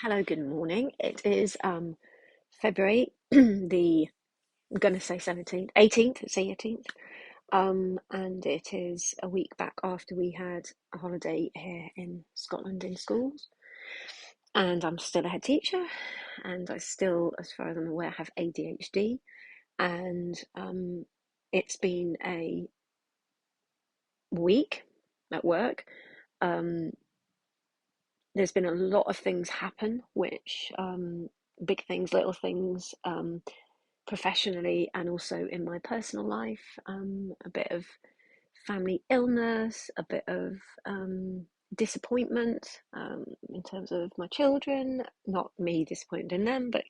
Hello, good morning. It is February the I'm gonna say 17th, 18th, say 18th. And it is a week back after we had a holiday here in Scotland in schools. And I'm still a head teacher, and I still, as far as I'm aware, have ADHD. And it's been a week at work. Um, there's been a lot of things happen, which big things, little things. Professionally and also in my personal life. A bit of family illness, a bit of disappointment in terms of my children, not me disappointed in them, but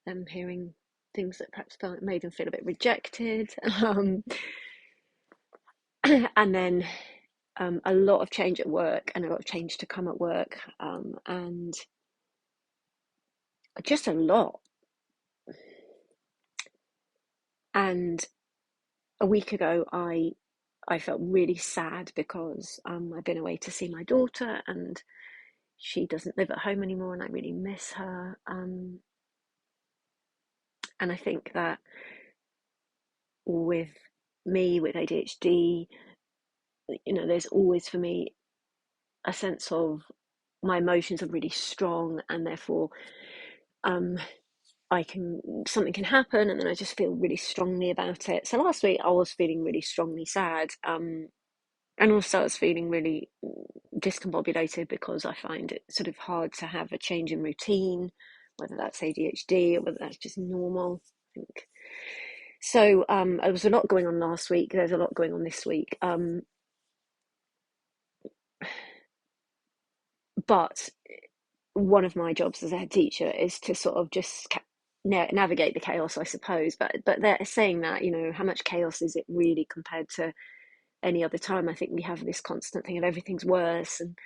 them hearing things that perhaps made them feel a bit rejected. And then a lot of change at work and a lot of change to come at work, and just a lot. And a week ago, I felt really sad because I've been away to see my daughter and she doesn't live at home anymore, and I really miss her. And I think that with me, with ADHD, there's always for me a sense of my emotions are really strong, and therefore um, something can happen, and then I just feel really strongly about it. So last week I was feeling really strongly sad. And also I was feeling really discombobulated because I find it sort of hard to have a change in routine, whether that's ADHD or whether that's just normal, I think. So there was a lot going on last week. There's a lot going on this week. But one of my jobs as a head teacher is to sort of just navigate the chaos, I suppose. But they're saying that, how much chaos is it really compared to any other time? I think we have this constant thing of everything's worse, and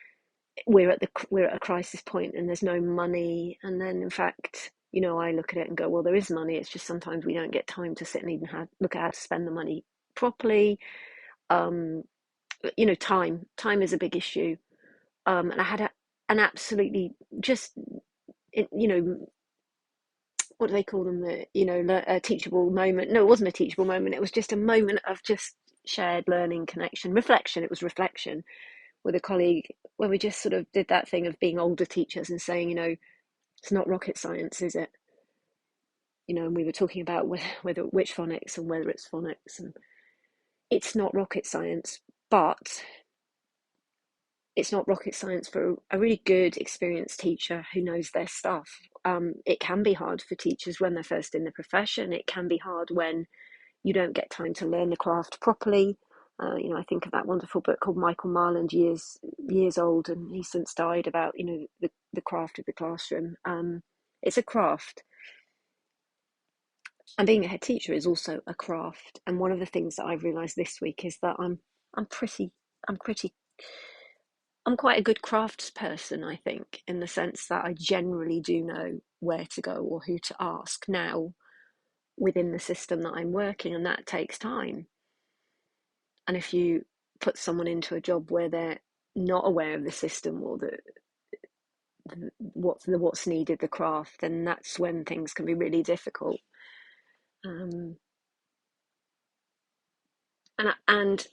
we're at a crisis point and there's no money. And then in fact, I look at it and go, well, there is money, it's just sometimes we don't get time to sit and even look at how to spend the money properly. um time is a big issue. And I had an absolutely just what do they call them, a teachable moment. No, it wasn't a teachable moment, it was just a moment of just shared learning, connection, reflection. It was reflection with a colleague where we just sort of did that thing of being older teachers and saying, it's not rocket science, is it? And we were talking about whether which phonics and whether it's phonics, and it's not rocket science, but it's not rocket science for a really good, experienced teacher who knows their stuff. It can be hard for teachers when they're first in the profession. It can be hard when you don't get time to learn the craft properly. I think of that wonderful book called Michael Marland, years old, and he's since died, about the craft of the classroom. It's a craft, and being a head teacher is also a craft. And one of the things that I've realised this week is that I'm pretty I'm pretty I'm quite a good crafts person, I think, in the sense that I generally do know where to go or who to ask now within the system that I'm working, and that takes time. And if you put someone into a job where they're not aware of the system or what's needed, the craft, then that's when things can be really difficult. Um, and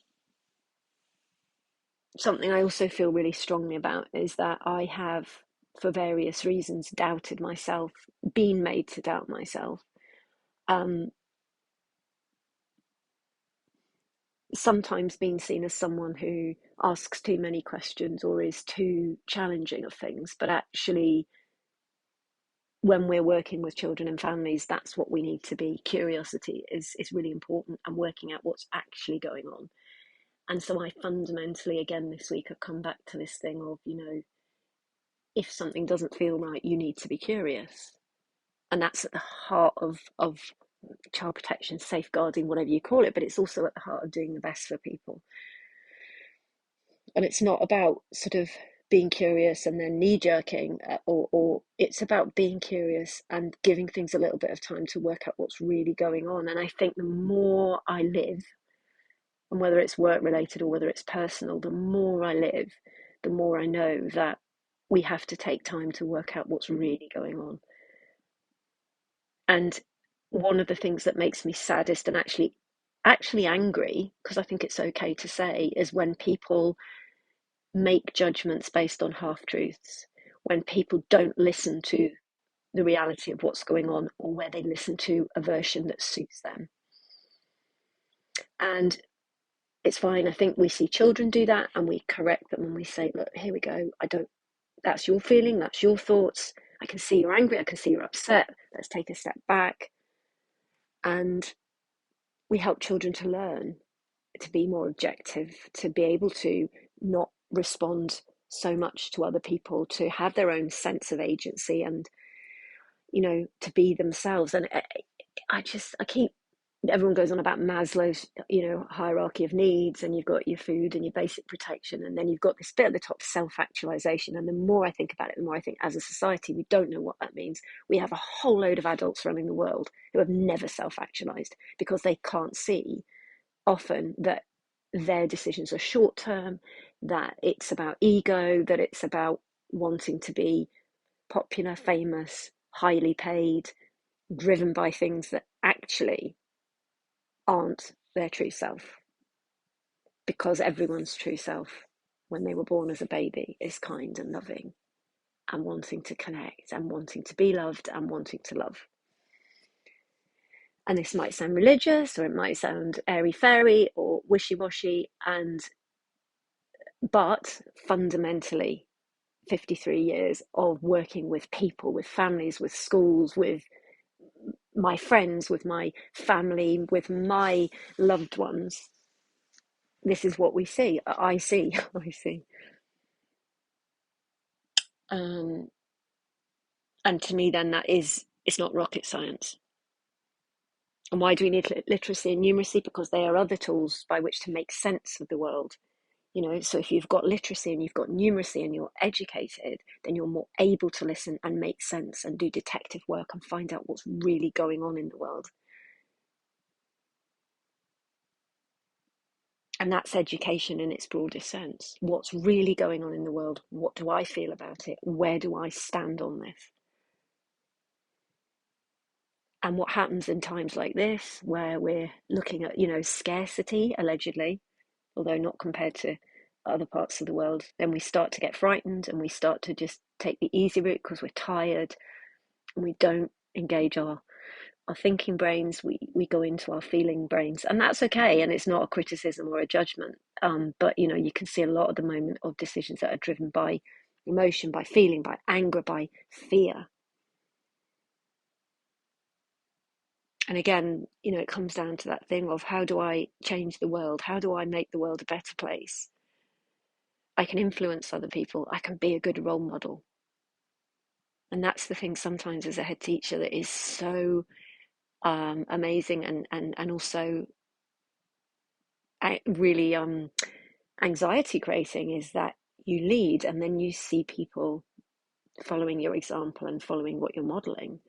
something I also feel really strongly about is that I have, for various reasons, doubted myself, been made to doubt myself. Um, Sometimes being seen as someone who asks too many questions or is too challenging of things, but actually, when we're working with children and families, that's what we need to be. Curiosity is really important, and working out what's actually going on. And so I fundamentally, again, this week, have come back to this thing of, if something doesn't feel right, you need to be curious. And that's at the heart of child protection, safeguarding, whatever you call it, but it's also at the heart of doing the best for people. And it's not about sort of being curious and then knee jerking, or it's about being curious and giving things a little bit of time to work out what's really going on. And I think the more I live, and whether it's work related or whether it's personal, the more I live, the more I know that we have to take time to work out what's really going on. And one of the things that makes me saddest and actually angry, because I think it's okay to say, is when people make judgments based on half truths, when people don't listen to the reality of what's going on, or where they listen to a version that suits them. And it's fine. I think we see children do that and we correct them and we say, look, here we go. I don't, that's your feeling, that's your thoughts. I can see you're angry, I can see you're upset. Let's take a step back. And we help children to learn to be more objective, to be able to not respond so much to other people, to have their own sense of agency and, to be themselves. And I keep, everyone goes on about Maslow's, hierarchy of needs, and you've got your food and your basic protection, and then you've got this bit at the top, self-actualization. And the more I think about it, the more I think, as a society, we don't know what that means. We have a whole load of adults running the world who have never self-actualized because they can't see often that their decisions are short term, that it's about ego, that it's about wanting to be popular, famous, highly paid, driven by things that actually aren't their true self. Because everyone's true self, when they were born as a baby, is kind and loving and wanting to connect and wanting to be loved and wanting to love. And this might sound religious, or it might sound airy fairy or wishy-washy, but fundamentally 53 years of working with people, with families, with schools, with my friends, with my family, with my loved ones, this is what we see. I see. I see. Um, and to me, then it's not rocket science. And why do we need literacy and numeracy? Because they are other tools by which to make sense of the world. So if you've got literacy and you've got numeracy and you're educated, then you're more able to listen and make sense and do detective work and find out what's really going on in the world. And that's education in its broadest sense. What's really going on in the world? What do I feel about it? Where do I stand on this? And what happens in times like this, where we're looking at, scarcity, allegedly, although not compared to other parts of the world, then we start to get frightened and we start to just take the easy route because we're tired and we don't engage our thinking brains. We go into our feeling brains, and that's okay. And it's not a criticism or a judgment. But you can see a lot at the moment of decisions that are driven by emotion, by feeling, by anger, by fear. And again, it comes down to that thing of, how do I change the world? How do I make the world a better place? I can influence other people. I can be a good role model. And that's the thing sometimes as a head teacher that is so amazing and also really anxiety creating, is that you lead and then you see people following your example and following what you're modeling.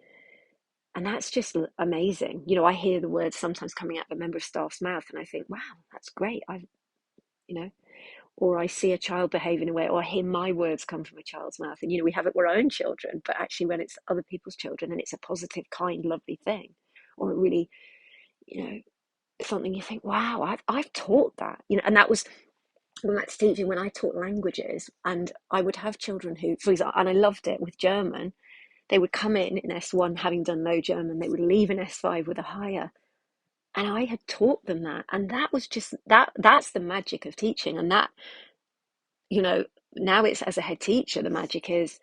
And that's just amazing. I hear the words sometimes coming out of a member of staff's mouth and I think, wow, that's great. You know, or I see a child behave in a way, or I hear my words come from a child's mouth. And, we have it with our own children, but actually when it's other people's children and it's a positive, kind, lovely thing, or it really, you know, something you think, wow, I've taught that, and that was when that's teaching, when I taught languages, and I would have children who, for example, and I loved it with German, they would come in S1 having done no German, they would leave in S5 with a higher. And I had taught them that. And that was just that's the magic of teaching. And that, now it's, as a head teacher, the magic is,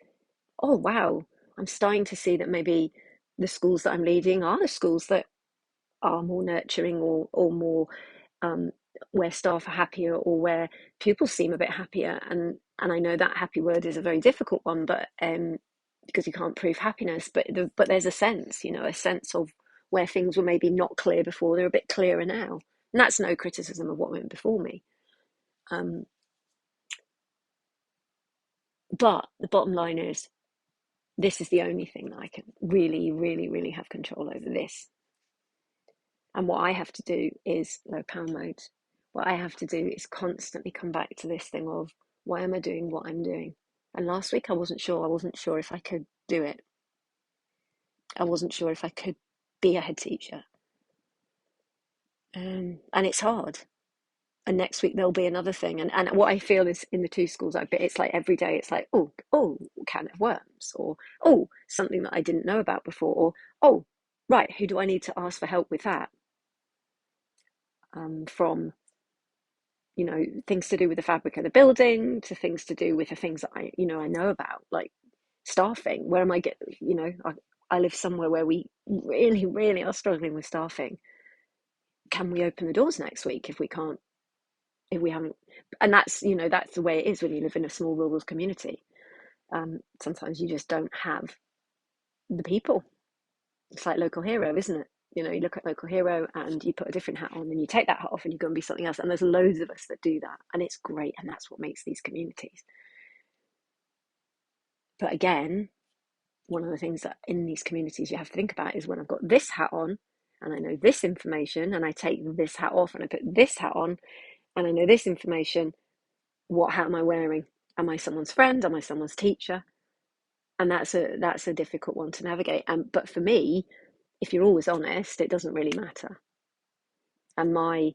oh wow, I'm starting to see that maybe the schools that I'm leading are the schools that are more nurturing, or more um, where staff are happier, or where pupils seem a bit happier. And I know that happy word is a very difficult one, but because you can't prove happiness, but there's a sense, a sense of where things were maybe not clear before, they're a bit clearer now. And that's no criticism of what went before me. Um, but the bottom line is, this is the only thing that I can really, really, really have control over, this. And what I have to do is low power mode. What I have to do is constantly come back to this thing of, why am I doing what I'm doing? And last week I wasn't sure. I wasn't sure if I could do it. I wasn't sure if I could be a head teacher. And it's hard. And next week there'll be another thing. And what I feel is in the two schools I've been, it's like every day it's like, oh, can of worms, or oh, something that I didn't know about before, or oh, right, who do I need to ask for help with that? From things to do with the fabric of the building to things to do with the things that I know about, like staffing. Where am I get? I live somewhere where we really, really are struggling with staffing. Can we open the doors next week if we can't? If we haven't, and that's the way it is when you live in a small rural community. Sometimes you just don't have the people. It's like Local Hero, isn't it? You look at Local Hero and you put a different hat on, and you take that hat off and you go and be something else. And there's loads of us that do that, and it's great, and that's what makes these communities. But again, one of the things that in these communities you have to think about is when I've got this hat on and I know this information, and I take this hat off and I put this hat on and I know this information, what hat am I wearing? Am I someone's friend? Am I someone's teacher? And that's a difficult one to navigate. But for me, if you're always honest, it doesn't really matter. And my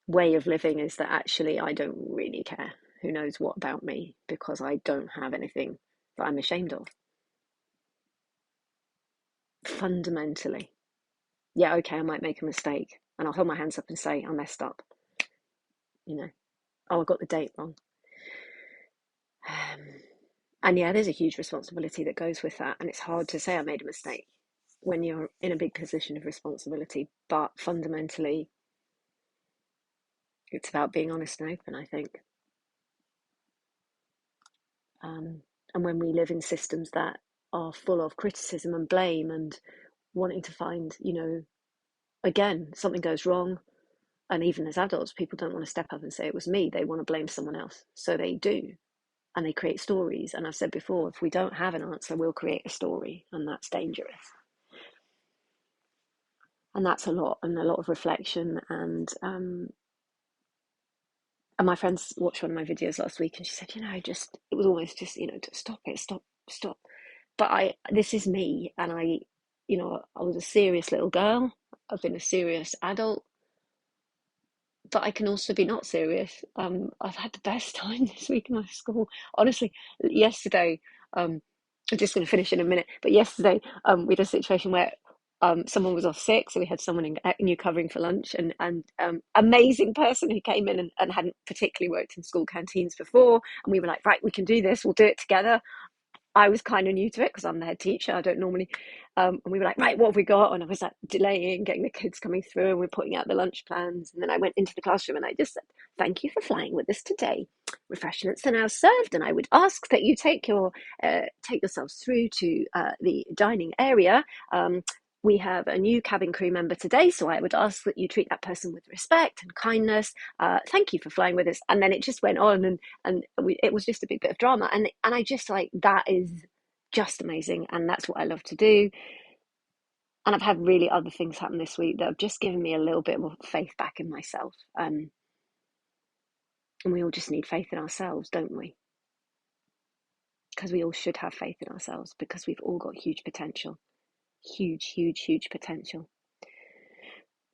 way of living is that actually I don't really care who knows what about me, because I don't have anything that I'm ashamed of. Fundamentally. Yeah, okay, I might make a mistake and I'll hold my hands up and say I messed up. Oh, I got the date wrong. Um, and yeah, there's a huge responsibility that goes with that. And it's hard to say I made a mistake when you're in a big position of responsibility. But fundamentally, it's about being honest and open, I think. And when we live in systems that are full of criticism and blame and wanting to find, again, something goes wrong. And even as adults, people don't want to step up and say it was me. They want to blame someone else. So they do. And they create stories. And I've said before, if we don't have an answer, we'll create a story. And that's dangerous. And that's a lot, and a lot of reflection. And my friends watched one of my videos last week and she said, it was almost just, stop it, stop. But this is me. And I was a serious little girl. I've been a serious adult, but I can also be not serious. I've had the best time this week in my school. Honestly, yesterday, I'm just going to finish in a minute, but yesterday, we had a situation where someone was off sick, so we had someone in new covering for lunch, and amazing person who came in and hadn't particularly worked in school canteens before, and we were like, right, we can do this, we'll do it together. I was kind of new to it because I'm the head teacher. I don't normally, and we were like, right, what have we got? And I was like delaying getting the kids coming through, and we're putting out the lunch plans. And then I went into the classroom and I just said, thank you for flying with us today. Refreshments are now served, and I would ask that you take yourselves through to the dining area. We have a new cabin crew member today, so I would ask that you treat that person with respect and kindness. Thank you for flying with us. And then it just went on, and it was just a big bit of drama. And I just like, that is just amazing, and that's what I love to do. And I've had really other things happen this week that have just given me a little bit more faith back in myself. And we all just need faith in ourselves, don't we? Because we all should have faith in ourselves, because we've all got huge potential. Huge, huge, huge potential.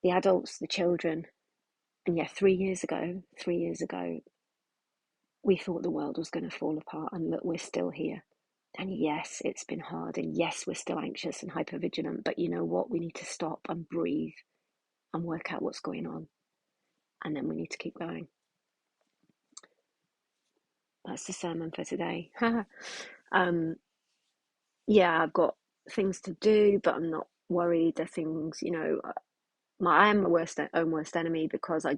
The adults, the children. And yeah, 3 years ago, we thought the world was going to fall apart, and look, we're still here. And yes, it's been hard, and yes, we're still anxious and hypervigilant, but you know what? We need to stop and breathe and work out what's going on. And then we need to keep going. That's the sermon for today. Yeah, I've got things to do, but I'm not worried. The things, I am my own worst enemy, because I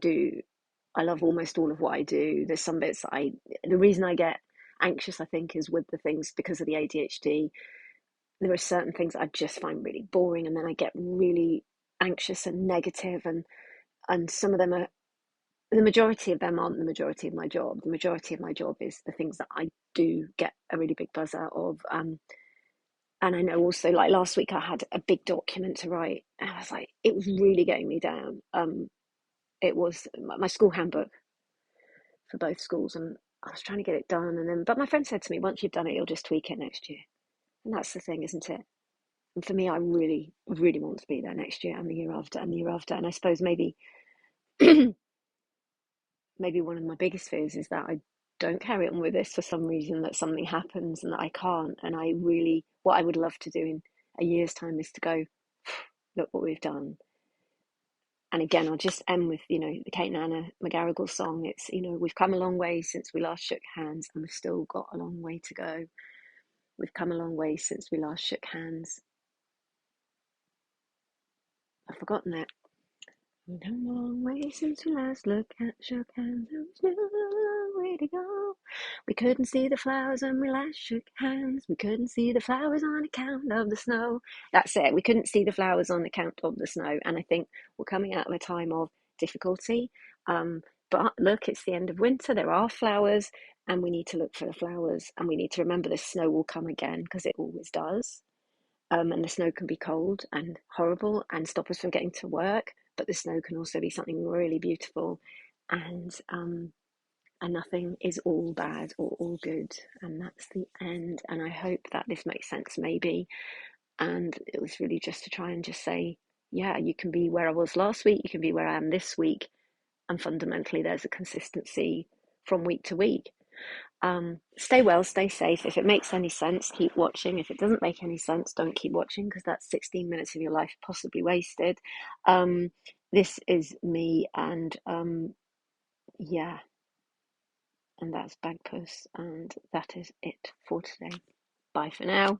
love almost all of what I do. There's some bits the reason I get anxious, I think, is with the things because of the ADHD. There are certain things I just find really boring, and then I get really anxious and negative, and some of them are, the majority of them aren't the majority of my job. The majority of my job is the things that I do get a really big buzz out of. And I know also, like last week, I had a big document to write, and I was like, it was really getting me down. It was my school handbook for both schools, and I was trying to get it done, and then but my friend said to me, once you've done it, you'll just tweak it next year, and that's the thing, isn't it? And for me, I really, really want to be there next year and the year after and the year after. And I suppose maybe maybe one of my biggest fears is that I don't carry on with this for some reason, that something happens and that I can't. And I really, what I would love to do in a year's time is to go, look what we've done. And again, I'll just end with, the Kate and Anna McGarrigle song. It's, we've come a long way since we last shook hands, and we've still got a long way to go. We've come a long way since we last shook hands. I've forgotten it. We've come a long way since we last shook hands. There's still a long way to go. We couldn't see the flowers when we last shook hands. We couldn't see the flowers on account of the snow. That's it. We couldn't see the flowers on account of the snow. And I think we're coming out of a time of difficulty. But look, it's the end of winter. There are flowers, and we need to look for the flowers. And we need to remember the snow will come again, because it always does. And the snow can be cold and horrible and stop us from getting to work, but the snow can also be something really beautiful, and nothing is all bad or all good, and that's the end. And I hope that this makes sense, maybe. And it was really just to try and just say, yeah, you can be where I was last week, you can be where I am this week, and fundamentally there's a consistency from week to week. Stay well, stay safe. If it makes any sense, keep watching. If it doesn't make any sense, don't keep watching, because that's 16 minutes of your life possibly wasted. This is me, and yeah, and that's Bagpuss, and that is it for today. Bye for now.